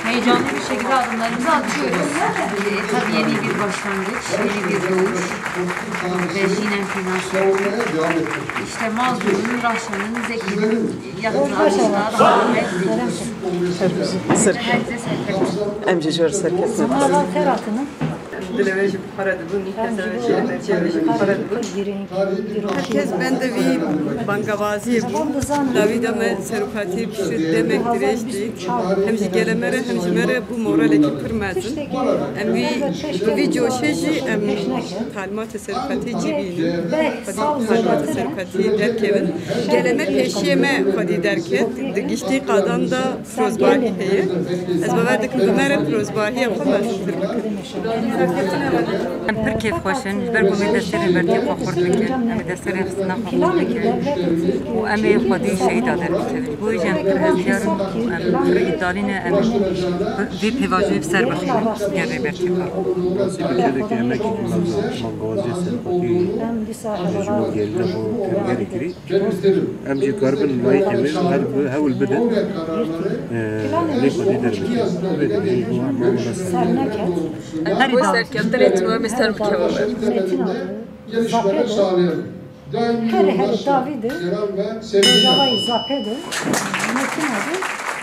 Heyecanlı bir şekilde adımlarımızı atıyoruz. Tabii yeni bir başlangıç, yeni bir doğuş ve Jinen Finansörü. İşte Mazlum'un, Rahşan'ın, Zeki'nin yatırımcılar, Ahmet, herkese serpet. Emci jör serketine. Samaval Ferhat'ının Dileveci para dibun, herkes ben de bir bangavazi bu. Davida me serukati pişir demektir eşti. Hemci gelemere hemci mere bu moral ekip pırmazın. Em bir coşeji em talimat serukati cibiydi. Talimat serukati derkevin. Geleme peşiyeme kadi derket. Gişti kadam da prozbahi heye. Ez baverdik mere prozbahi yapamazsın tırmıkı. ام پر کیف خوشن بر بومی دستری برتی خورد میکرد ام دستری خسنا خورد میکرد و ام خودی شهید آدر میکرد بوی جم پر هزیارم ام پر ایدالین ام وی پیواجوی بسر بخیر گری برتی خورد Türkiye'deki emek mangazı sempati jumhur yerine bu gerekli. Emci garbın layık emir havul beden ne kadar dermiş. Ve bu mamuna her idare Metin adı Zapedo. Her David'i Rojava'yı Zapedo. Metin adı